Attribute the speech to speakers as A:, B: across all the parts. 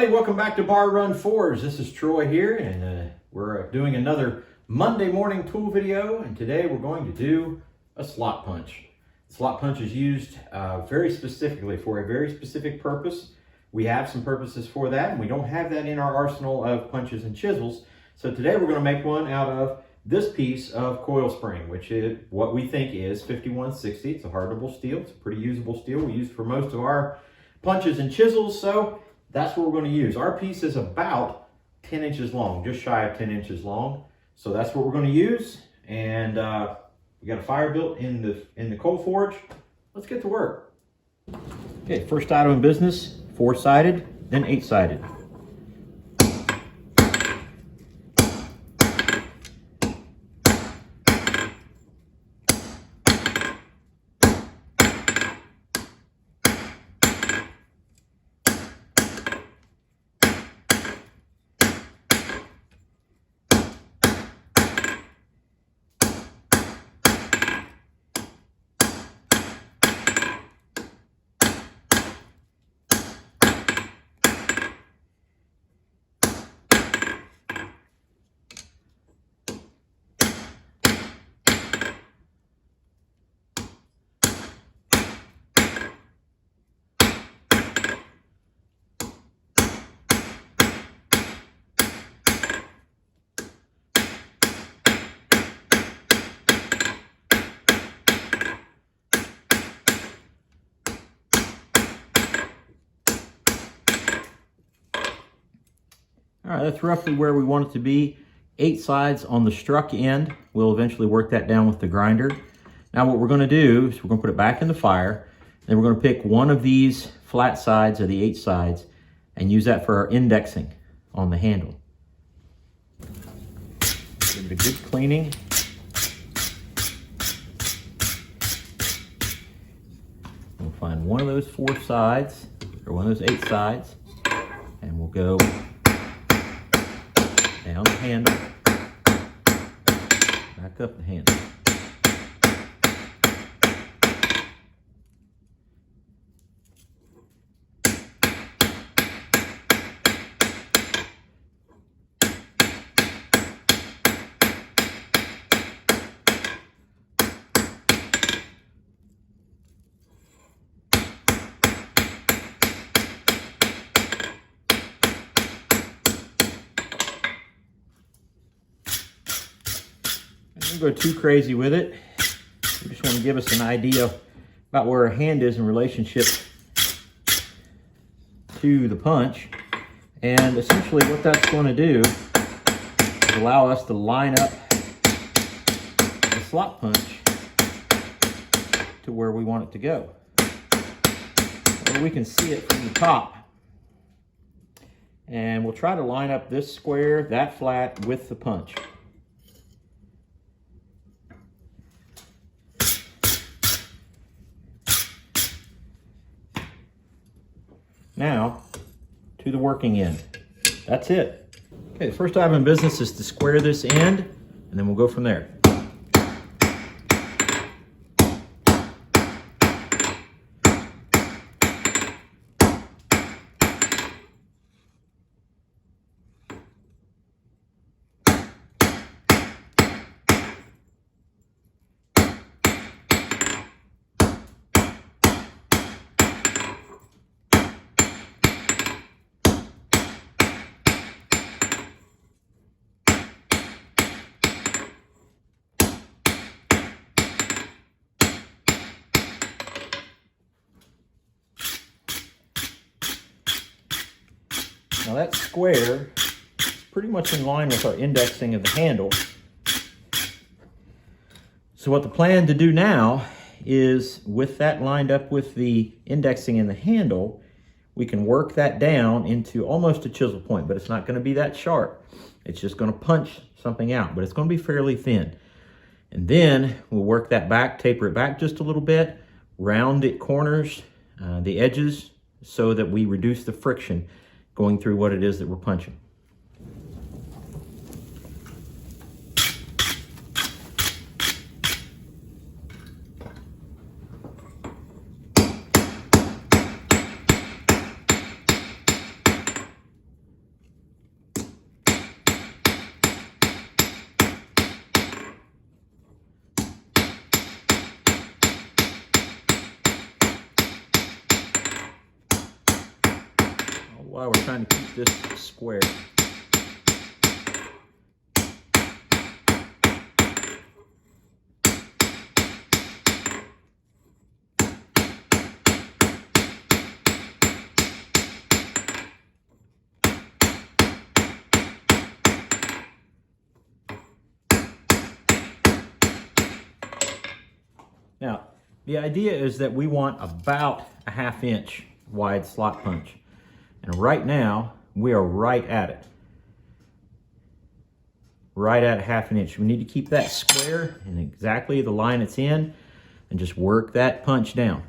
A: everybody, welcome back to Bar Run Forge. This is Troy here, and we're doing another Monday morning tool video, and today we're going to do a slot punch. Slot punch is used very specifically for a very specific purpose. We have some purposes for that, and we don't have that in our arsenal of punches and chisels. So today we're going to make one out of this piece of coil spring, which is what we think is 5160. It's a hardenable steel. It's a pretty usable steel we use for most of our punches and chisels, so that's what we're going to use. Our piece is about 10 inches long, just shy of 10 inches long. So that's what we're going to use. And we got a fire built in the coal forge. Let's get to work. Okay, first item in business, 4-sided, then 8-sided. All right, that's roughly where we want it to be. 8 sides on the struck end. We'll eventually work that down with the grinder. Now what we're gonna do is we're gonna put it back in the fire, then we're gonna pick one of these flat sides of the 8 sides and use that for our indexing on the handle. Give it a good cleaning. We'll find one of those 4 sides, or one of those 8 sides, and we'll go down the handle, back up the handle. Don't go too crazy with it. We just want to give us an idea about where our hand is in relationship to the punch. And essentially what that's going to do is allow us to line up the slot punch to where we want it to go. Or we can see it from the top. And we'll try to line up this square, that flat, with the punch. Now, to the working end. That's it. Okay, the first item in business is to square this end, and then we'll go from there. Now that square is pretty much in line with our indexing of the handle. So what the plan to do now is, with that lined up with the indexing in the handle, we can work that down into almost a chisel point, but it's not going to be that sharp. It's just going to punch something out, but it's going to be fairly thin. And then we'll work that back, taper it back just a little bit, round it corners, the edges, so that we reduce the friction going through what it is that we're punching. while we're trying to keep this square. Now, the idea is that we want about a 1/2 inch wide slot punch. And right now, we are right at it. Right at 1/2 inch. We need to keep that square in exactly the line it's in and just work that punch down.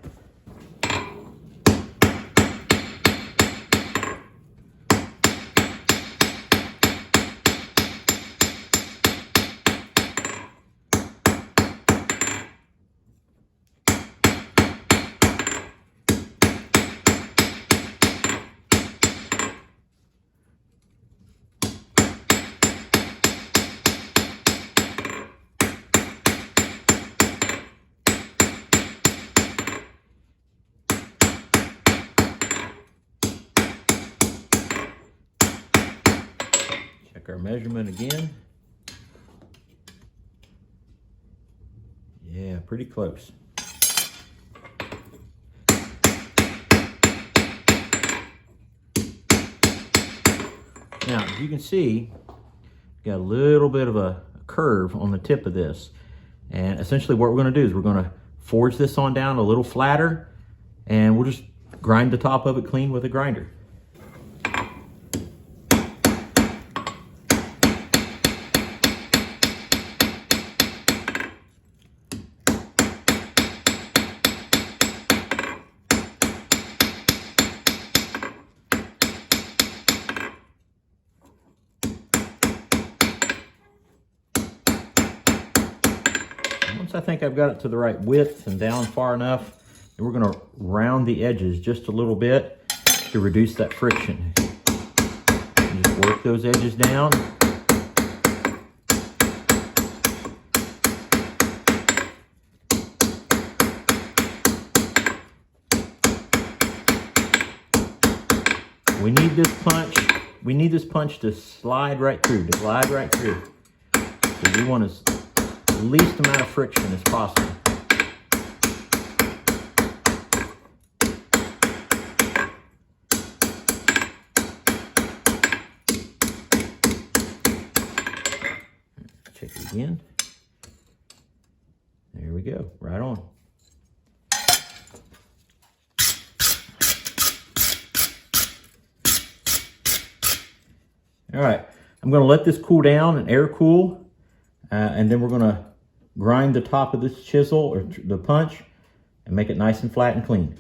A: Check our measurement again. Yeah, pretty close. Now, as you can see, got a little bit of a curve on the tip of this. And essentially what we're going to do is we're going to forge this on down a little flatter, and we'll just grind the top of it clean with a grinder. Once I think I've got it to the right width and down far enough, then we're going to round the edges just a little bit to reduce that friction. And just work those edges down. We need this punch to slide right through, to glide right through. So we want the least amount of friction as possible. Check it again. There we go, right on. All right, I'm going to let this cool down and air cool, and then we're going to grind the top of this chisel or the punch and make it nice and flat and clean.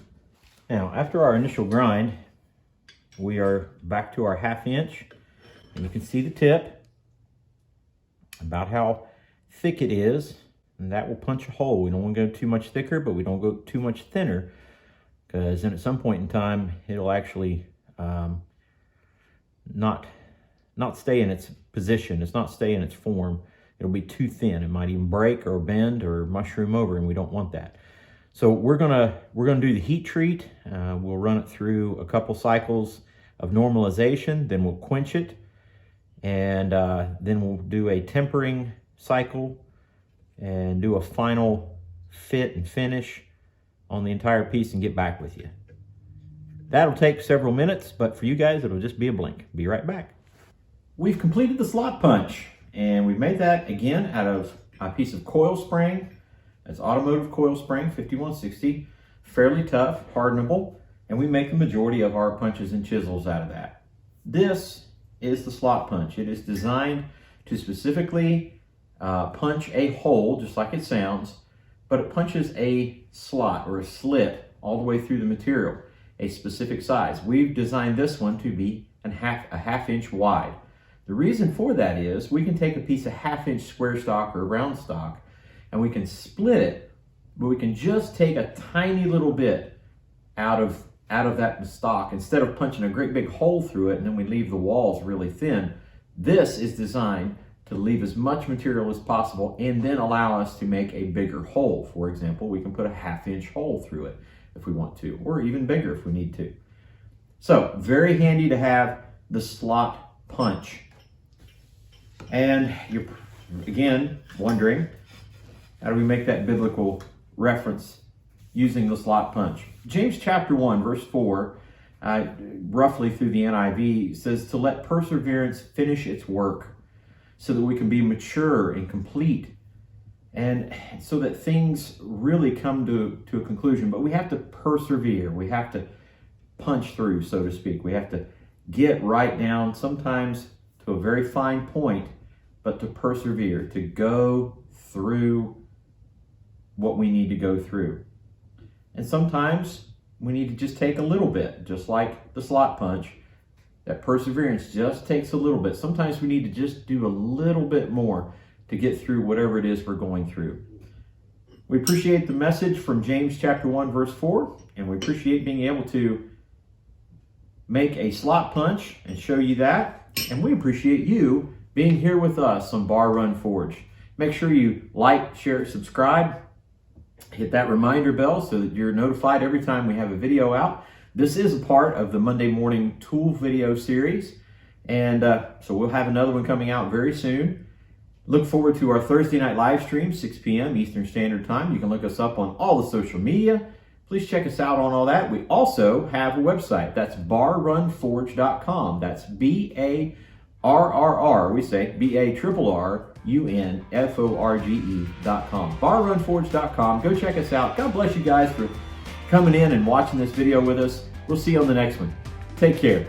A: Now, after our initial grind, we are back to our 1/2 inch, and you can see the tip, about how thick it is, and that will punch a hole. We don't want to go too much thicker, but we don't go too much thinner, because then at some point in time, it'll actually not stay in its position. It's not stay in its form. It'll be too thin. It might even break or bend or mushroom over, and we don't want that. So we're gonna do the heat treat. We'll run it through a couple cycles of normalization, then we'll quench it, and then we'll do a tempering cycle and do a final fit and finish on the entire piece and get back with you. That'll take several minutes, but for you guys, it'll just be a blink. Be right back. We've completed the slot punch, and we've made that again out of a piece of coil spring. That's automotive coil spring, 5160, fairly tough, hardenable, and we make the majority of our punches and chisels out of that. This is the slot punch. It is designed to specifically punch a hole, just like it sounds, but it punches a slot or a slit all the way through the material, a specific size. We've designed this one to be a half inch wide. The reason for that is we can take a piece of 1/2 inch square stock or round stock and we can split it, but we can just take a tiny little bit out of that stock instead of punching a great big hole through it and then we leave the walls really thin. This is designed to leave as much material as possible and then allow us to make a bigger hole. For example, we can put a 1/2 inch hole through it if we want to, or even bigger if we need to. So very handy to have the slot punch. And you're again wondering, how do we make that biblical reference using the slot punch? James chapter 1 verse 4, roughly through the NIV, says to let perseverance finish its work so that we can be mature and complete, and so that things really come to a conclusion. But we have to persevere. We have to punch through, so to speak. We have to get right down, sometimes to a very fine point, but to persevere, to go through what we need to go through. And sometimes we need to just take a little bit, just like the slot punch. That perseverance just takes a little bit. Sometimes we need to just do a little bit more to get through whatever it is we're going through. We appreciate the message from James chapter 1 verse 4, and we appreciate being able to make a slot punch and show you that. And we appreciate you being here with us on Bar Run Forge. Make sure you like, share, subscribe. Hit that reminder bell so that you're notified every time we have a video out. This is a part of the Monday morning tool video series. And so we'll have another one coming out very soon. Look forward to our Thursday night live stream, 6 p.m. Eastern Standard Time. You can look us up on all the social media. Please check us out on all that. We also have a website. That's barrunforge.com. That's B-A-R-R-R. We say B-A-R-R-U-N-F-O-R-G-E.com. barrunforge.com. Go check us out. God bless you guys for coming in and watching this video with us. We'll see you on the next one. Take care.